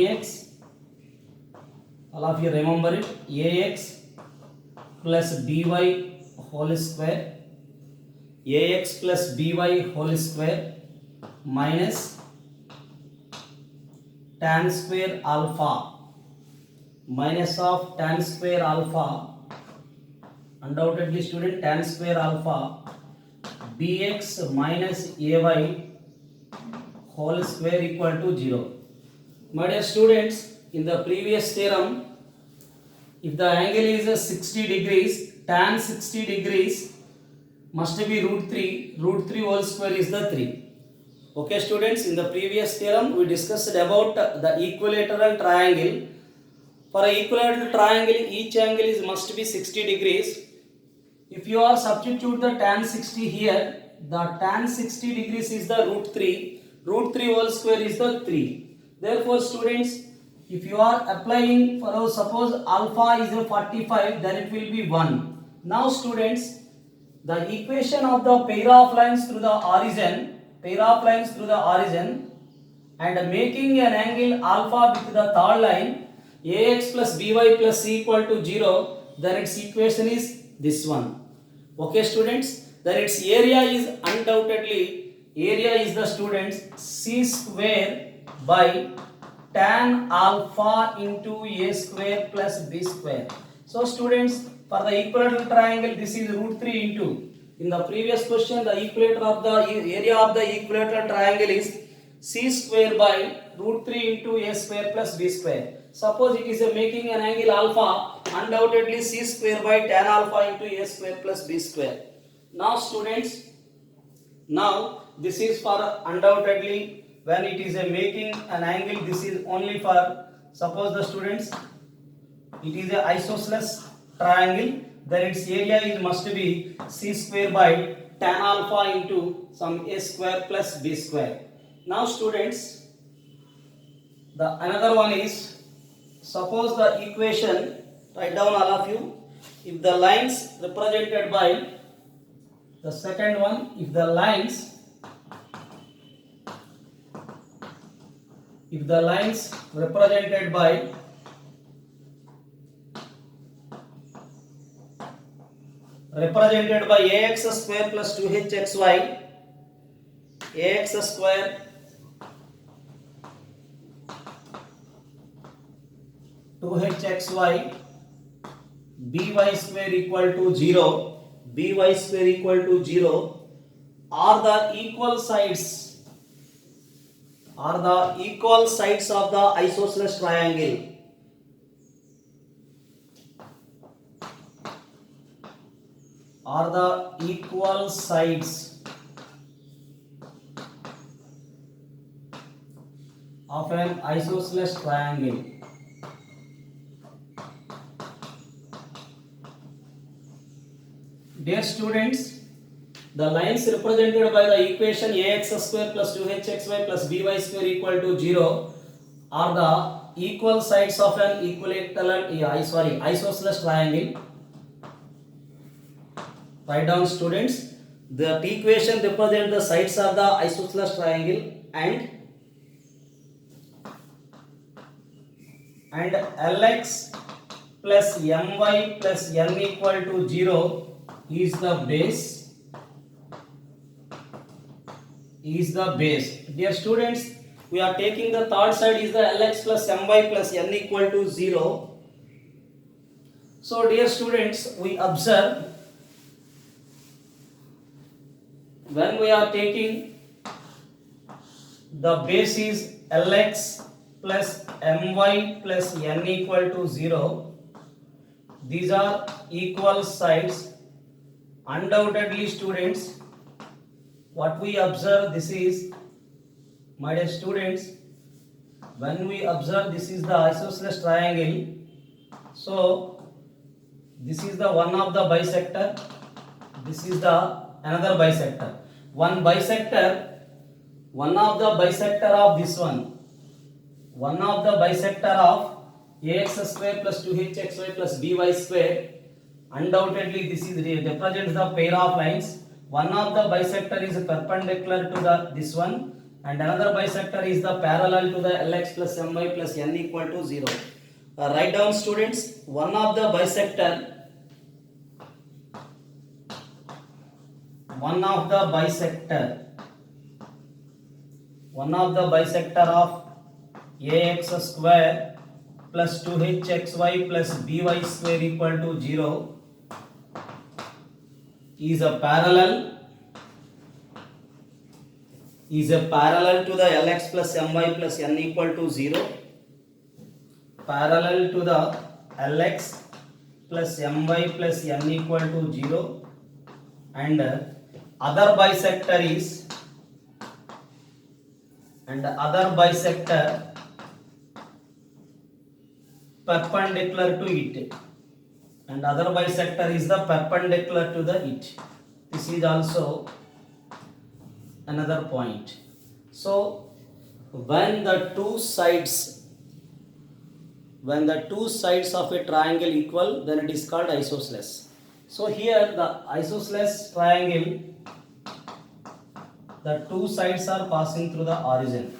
ax, all of you remember it, ax plus by whole square, ax plus by whole square minus tan square alpha, minus of tan square alpha, undoubtedly student, tan square alpha bx minus ay whole square equal to 0. My dear students, in the previous theorem, if the angle is 60 degrees, tan 60 degrees must be root 3 whole square is the 3. Okay students, in the previous theorem we discussed about the equilateral triangle. For an equilateral triangle, each angle is must be 60 degrees. If you are substitute the tan 60 here, the tan 60 degrees is the root 3 whole square is the 3. Therefore students, if you are applying for suppose alpha is a 45, then it will be 1. Now students, the equation of the pair of lines through the origin, and making an angle alpha with the third line, ax plus by plus c equal to 0, then its equation is this one. Okay students, then its area is undoubtedly, area is the students c square by tan alpha into a square plus b square. So students, for the equilateral triangle, this is root 3 into, in the previous question, the equator of the area of the equilateral triangle is c square by root 3 into a square plus b square. Suppose it is making an angle alpha, undoubtedly c square by tan alpha into a square plus b square. Now students, now this is for undoubtedly when it is making an angle, this is only for, suppose the students, it is a isosceles triangle, then its area is must be c square by tan alpha into some a square plus b square. Now students, the another one is, suppose the equation, write down all of you, if the lines represented by, the second one, if the lines represented by ax square plus 2hxy, ax square 2hxy, by square equal to 0, are the equal sides of the isosceles triangle. Are the equal sides of an isosceles triangle. Dear students, the lines represented by the equation ax square plus 2hxy plus by square equal to 0 are the equal sides of an isosceles triangle. Write down students, the equation represents the sides of the isosceles triangle, and Lx plus my plus n equal to 0 is the base. Dear students, we are taking the third side is the Lx plus my plus n equal to 0. So dear students, we observe, when we are taking the base is Lx plus my plus n equal to 0, these are equal sides. Undoubtedly students, what we observe, this is, my dear students, when we observe this is the isosceles triangle, so this is the one of the bisector, this is the another bisector. One of the bisector of this one of the bisector of ax square plus 2hxy plus by square, undoubtedly this is represents the pair of lines. One of the bisector is perpendicular to this one, and another bisector is the parallel to the Lx plus My plus N equal to 0. Write down students, one of the bisector of ax square plus 2hxy plus by square equal to 0 is a parallel to the Lx plus My plus N equal to 0, parallel to the Lx plus My plus N equal to 0, and other bisector perpendicular to it, and other bisector is the perpendicular to the it. This is also another point. So when the two sides of a triangle equal, then it is called isosceles. So here the isosceles triangle, the two sides are passing through the origin,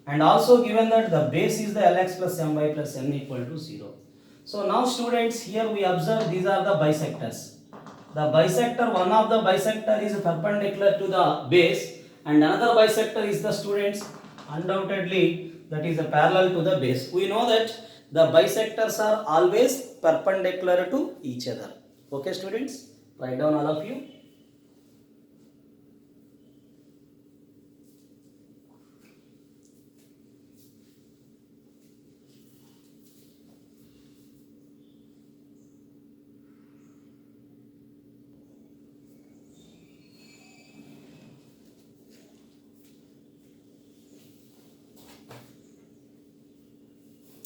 and also given that the base is the Lx plus My plus N equal to 0. So now students, here we observe these are the bisectors. One of the bisector is perpendicular to the base, and another bisector is the students, undoubtedly, that is a parallel to the base. We know that the bisectors are always perpendicular to each other. Okay students, write down all of you.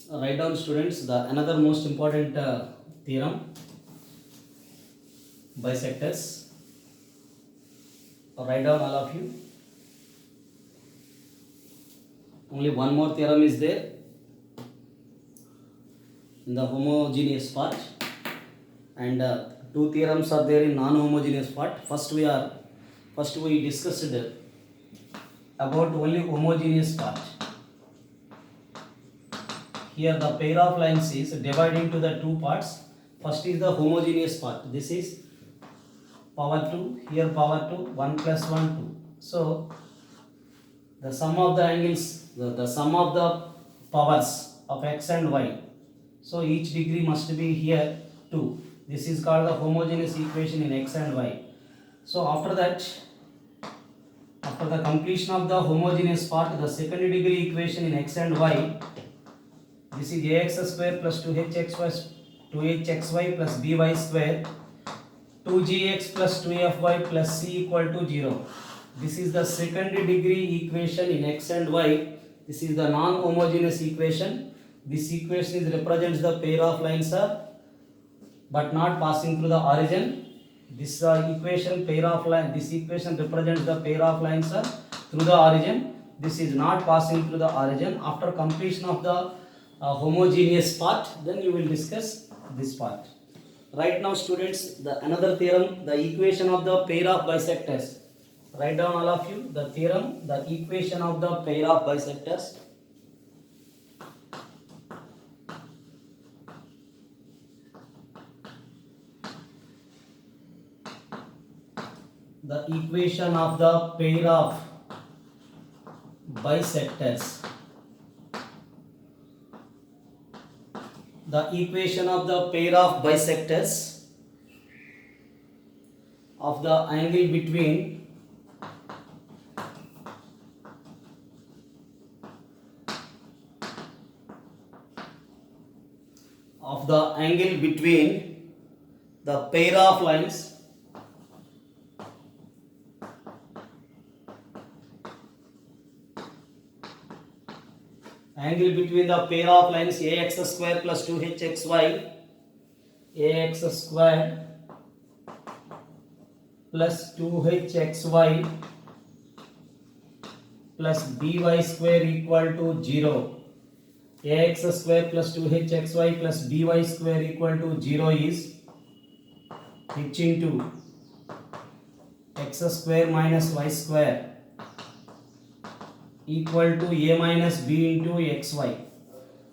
Write down students the another most important theorem, bisectors. Write down all of you. Only one more theorem is there in the homogeneous part, and two theorems are there in non-homogeneous part. First we discussed about only homogeneous part. Here the pair of lines is divided into the two parts. First is the homogeneous part. This is power 2, here power 2, 1 plus 1, 2. So the sum of the angles, the sum of the powers of x and y. So each degree must be here 2. This is called the homogeneous equation in x and y. So after the completion of the homogeneous part, the second degree equation in x and y, this is ax square plus 2hxy plus by square, 2gx plus 2fy plus c equal to 0. This is the second degree equation in x and y. This is the non-homogeneous equation. This equation represents the pair of lines but not passing through the origin. This equation represents the pair of lines through the origin. This is not passing through the origin. After completion of the homogeneous part, then you will discuss this part. Right now students, the another theorem, the equation of the pair of bisectors. Write down all of you the theorem, the equation of the pair of bisectors. The equation of the pair of bisectors. The equation of the pair of bisectors of the angle between the pair of lines ax square plus 2hxy, ax square plus 2hxy plus by square equal to 0. Ax square plus 2hxy plus by square equal to 0 is h into x square minus y square equal to a minus b into xy.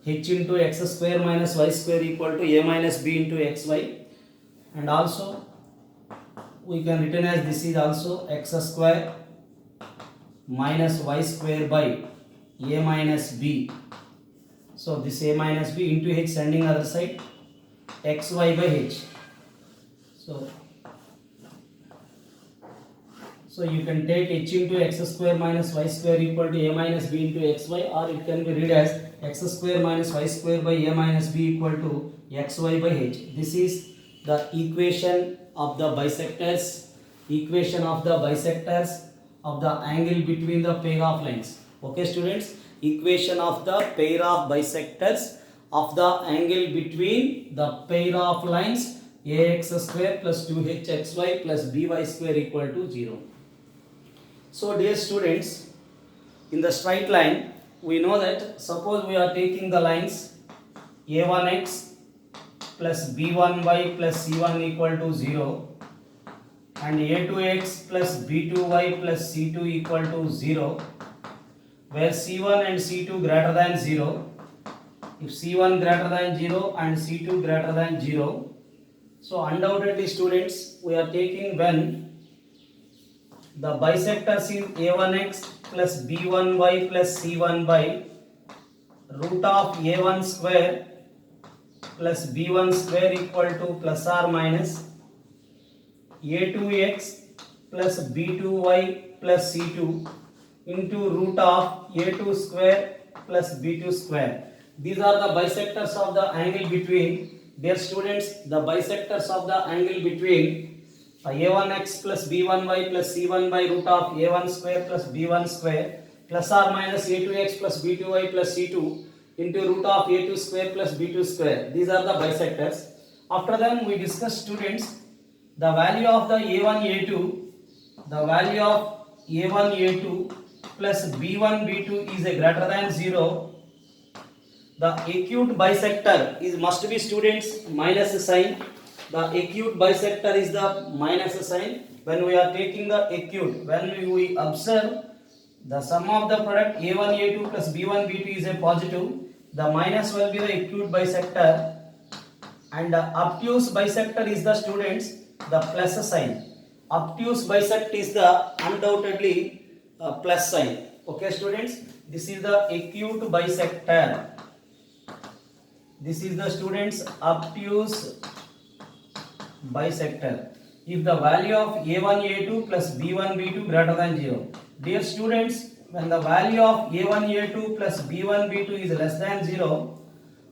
H into x square minus y square equal to a minus b into xy, and also we can written as this is also x square minus y square by a minus b. So this a minus b into h sending other side, xy by h. So you can take h into x square minus y square equal to a minus b into xy, or it can be read as x square minus y square by a minus b equal to xy by h. This is the equation of the bisectors, of the angle between the pair of lines. Okay students, equation of the pair of bisectors of the angle between the pair of lines ax square plus 2hxy plus by square equal to 0. So dear students, in the straight line, we know that suppose we are taking the lines a1x plus b1y plus c1 equal to 0 and a2x plus b2y plus c2 equal to 0, where c1 and c2 greater than 0. If c1 greater than 0 and c2 greater than 0, so undoubtedly students, we are taking when the bisectors is a1x plus b1y plus c1 by root of a1 square plus b1 square equal to plus or minus a2x plus b2y plus c2 into root of a2 square plus b2 square. These are the bisectors of the angle between, dear students, the bisectors of the angle between a1x plus b1y plus c1 by root of a1 square plus b1 square plus or minus a2x plus b2y plus c2 into root of a2 square plus b2 square. These are the bisectors. After them we discuss students the value of the a1 a2 plus b1 b2 is a greater than 0. The acute bisector is must be students minus sign. The acute bisector is the minus sign. When we are taking the acute, when we observe the sum of the product a1 a2 plus b1 b2 is a positive, the minus will be the acute bisector, and the obtuse bisector is the students the plus sign. Obtuse bisect is the undoubtedly plus sign. Okay students, this is the acute bisector. This is the students obtuse bisector if the value of a1 a2 plus b1 b2 greater than 0. Dear students, when the value of a1 a2 plus b1 b2 is less than 0,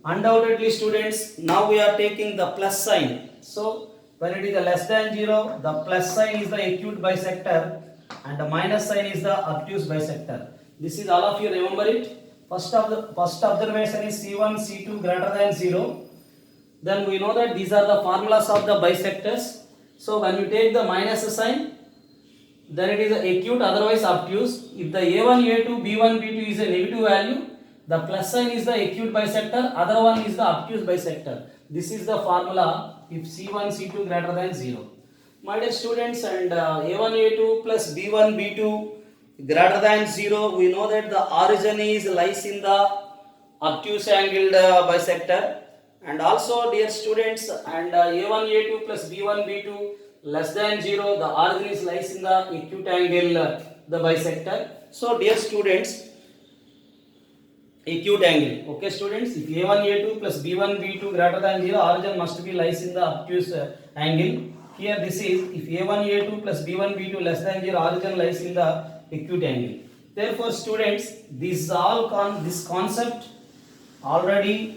undoubtedly students, now we are taking the plus sign. So when it is less than 0, the plus sign is the acute bisector and the minus sign is the obtuse bisector. This is all of you remember it. First observation is c1 c2 greater than 0. Then we know that these are the formulas of the bisectors. So when you take the minus sign, then it is acute, otherwise obtuse. If the a1 a2 b1 b2 is a negative value, the plus sign is the acute bisector, other one is the obtuse bisector. This is the formula if c1 c2 greater than 0. My dear students, and a1 a2 plus b1 b2 greater than 0, we know that the origin is lies in the obtuse angled bisector. And also dear students, and a1 a2 plus b1 b2 less than 0, the origin is lies in the acute angle the bisector. So dear students, acute angle. Okay students, if a1 a2 plus b1 b2 greater than 0, origin must be lies in the obtuse angle. Here this is if a1 a2 plus b1 b2 less than 0, origin lies in the acute angle. Therefore students, this concept already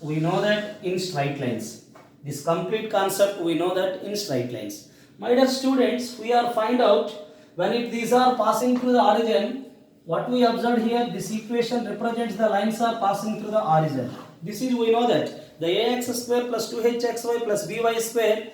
we know that in straight lines. This complete concept we know that in straight lines. My dear students, we are find out when these are passing through the origin, what we observed here, this equation represents the lines are passing through the origin. This is we know that the ax square plus 2hxy plus by square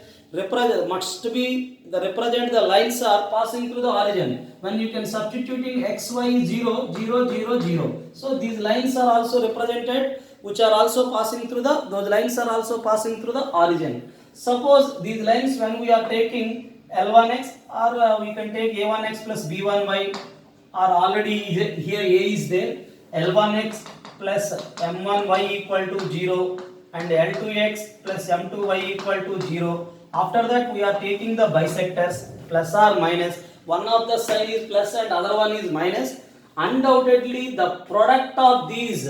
must be represent the lines are passing through the origin. When you can substituting xy 0 0 0 0. So these lines are also represented, which are also passing through those lines are also passing through the origin. Suppose these lines when we are taking L1x, or we can take a1x plus b1y, are already here. A is there. L1x plus M1y equal to 0 and L2x plus M2y equal to 0. After that we are taking the bisectors plus or minus. One of the side is plus and other one is minus. Undoubtedly the product of these,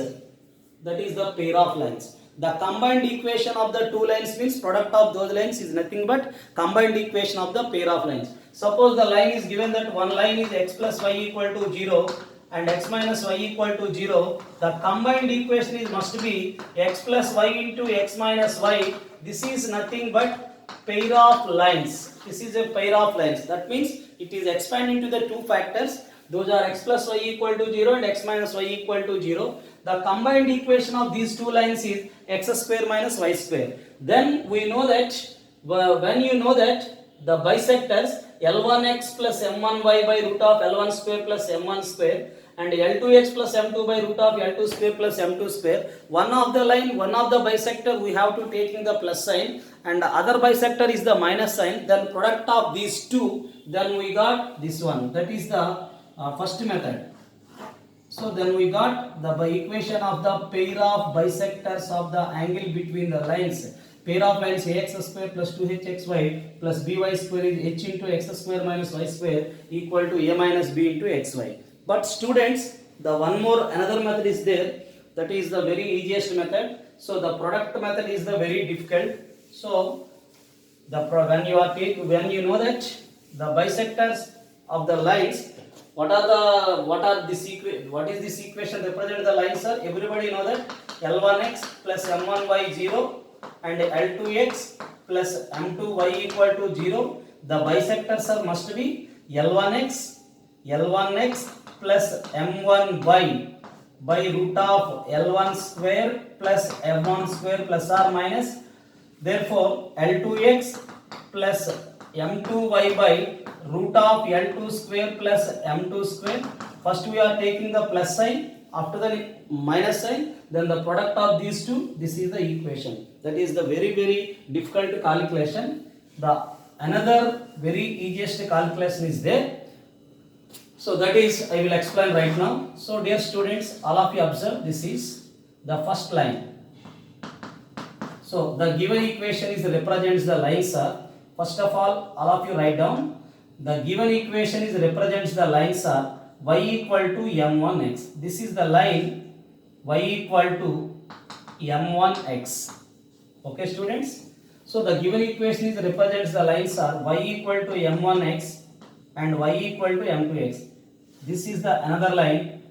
that is the pair of lines. The combined equation of the two lines means product of those lines is nothing but combined equation of the pair of lines. Suppose the line is given that one line is x plus y equal to 0 and x minus y equal to 0. The combined equation is must be x plus y into x minus y. This is nothing but pair of lines. This is a pair of lines. That means it is expanding to the two factors. Those are x plus y equal to 0 and x minus y equal to 0. The combined equation of these two lines is x square minus y square. Then we know that when you know that the bisectors L1x plus M1y by root of L1 square plus M1 square and L2x plus M2 by root of L2 square plus M2 square. One of the line, one of the bisector we have to take in the plus sign and the other bisector is the minus sign. Then product of these two, then we got this one. That is the first method. So then we got the equation of the pair of bisectors of the angle between the lines. Pair of lines ax square plus 2hxy plus by square is h into x square minus y square equal to a minus b into xy. But students, the one more another method is there. That is the very easiest method. So the product method is the very difficult. So the when you know that the bisectors of the lines, what is this equation represent the lines, sir? Everybody know that L1x plus M1y 0 and L2x plus M2y equal to 0. The bisectors are must be L1x plus M1y by root of L1 square plus M1 square plus or minus. Therefore L2x plus M2y by root of L2 square plus M2 square. First we are taking the plus sign, after the minus sign, then the product of these two. This is the equation. That is the very difficult calculation. The another very easiest calculation is there. So that is I will explain right now. So dear students, all of you observe, this is the first line. So the given equation is represents the lines are. First of all of you write down. The given equation is represents the lines are y equal to m1x. This is the line y equal to m1x. Okay, students. So the given equation is represents the lines are y equal to m1x and y equal to m2x. This is the another line.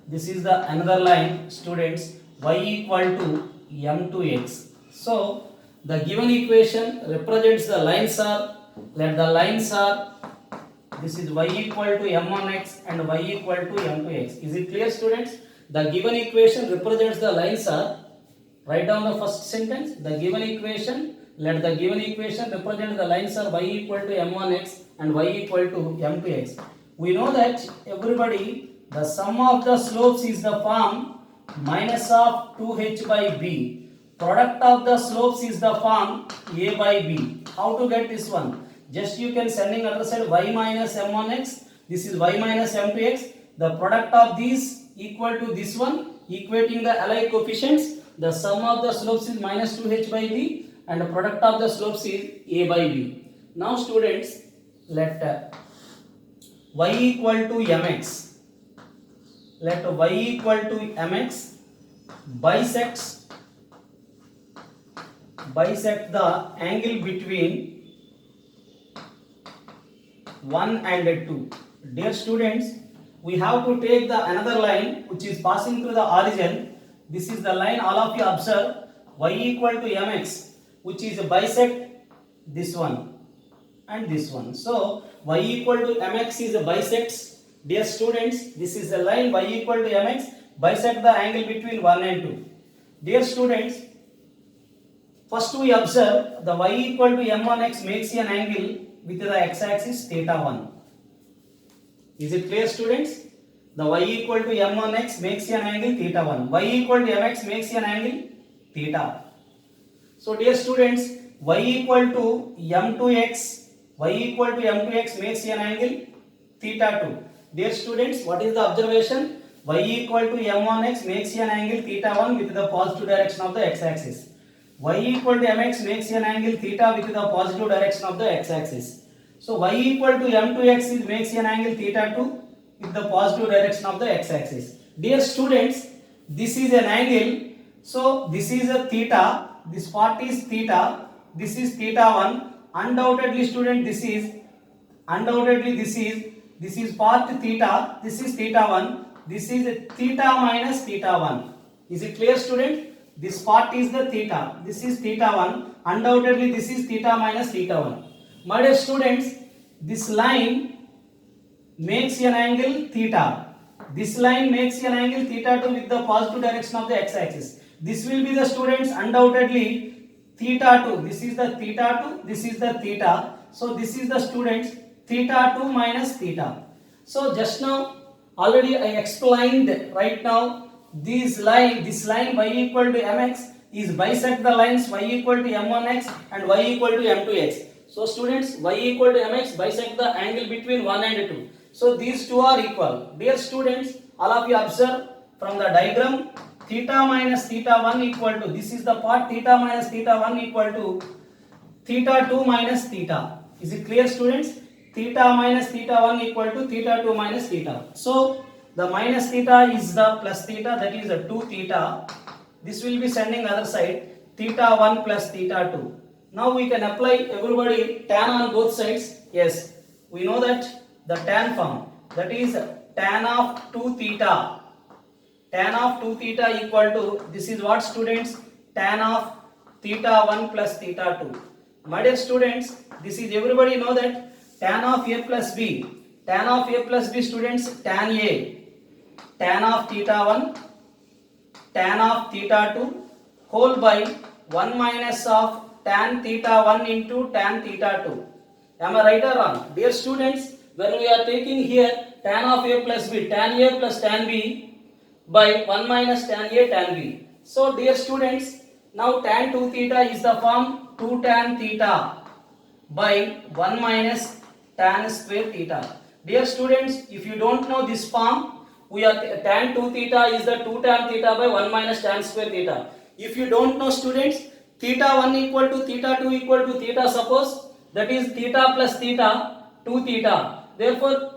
This is the another line, students. Y equal to m2x. So the given equation represents the lines are. Let the lines are, this is y equal to m1x and y equal to m2x. Is it clear, students? The given equation represents the lines are. Write down the first sentence. The given equation, let the given equation represent the lines are y equal to m1x and y equal to m2x. We know that everybody, the sum of the slopes is the form minus of 2h by b. Product of the slopes is the form a by b. How to get this one? Just you can sending other side y minus m1x. This is y minus m2x. The product of these equal to this one, equating the allied coefficients. The sum of the slopes is minus 2h by b and the product of the slopes is a by b. Now students, let y equal to mx. Let y equal to mx bisect the angle between 1 and 2. Dear students, we have to take the another line which is passing through the origin. This is the line, all of you observe, y equal to mx, which is bisect this one and this one. So y equal to mx is a bisects. Dear students, this is the line y equal to mx bisect the angle between 1 and 2. Dear students, first we observe the y equal to m1x makes an angle with the x-axis theta 1. Is it clear, students? The y equal to m1x makes an angle theta 1. Y equal to mx makes an angle theta. So dear students, y equal to m2x makes an angle theta 2. Dear students, what is the observation? Y equal to m1x makes an angle theta 1 with the positive direction of the x-axis. Y equal to mx makes an angle theta with the positive direction of the x-axis. So y equal to m2x makes an angle theta 2 with the positive direction of the x-axis. Dear students, this is an angle. So this is a theta. This part is theta. This is theta 1. Undoubtedly, student, this is part theta. This is theta 1. This is theta minus theta 1. Is it clear, student? This part is the theta. This is theta 1. Undoubtedly, this is theta minus theta 1. My dear students, this line makes an angle theta. This line makes an angle theta 2 with the positive direction of the x-axis. This will be the students undoubtedly theta 2. This is the theta 2. This is the theta. So this is the students theta 2 minus theta. So just now already I explained. Right now this line y equal to mx is bisect the lines y equal to m1x and y equal to m2x. So students, y equal to mx bisect the angle between 1 and 2. So these two are equal. Dear students, all of you observe from the diagram, theta minus theta 1 equal to, this is the part theta minus theta 1 equal to theta 2 minus theta. Is it clear, students? Theta minus theta 1 equal to theta 2 minus theta. So the minus theta is the plus theta, that is a 2 theta. This will be sending other side, theta 1 plus theta 2. Now we can apply everybody tan on both sides. Yes, we know that the tan form, that is tan of 2 theta. Tan of 2 theta equal to, this is what, students? Tan of theta 1 plus theta 2. My dear students, this is, everybody know that tan of a plus b. Tan of a plus b, students, tan a. Tan of theta 1, tan of theta 2 whole by 1 minus of tan theta 1 into tan theta 2. Am I right or wrong? Dear students, when we are taking here tan of a plus b, tan a plus tan b by 1 minus tan a tan b. So dear students, now tan 2 theta is the form 2 tan theta by 1 minus tan square theta. Dear students, if you don't know this form, we are tan 2 theta is the 2 tan theta by 1 minus tan square theta. If you don't know, students, theta 1 equal to theta 2 equal to theta, suppose, that is theta plus theta 2 theta. Therefore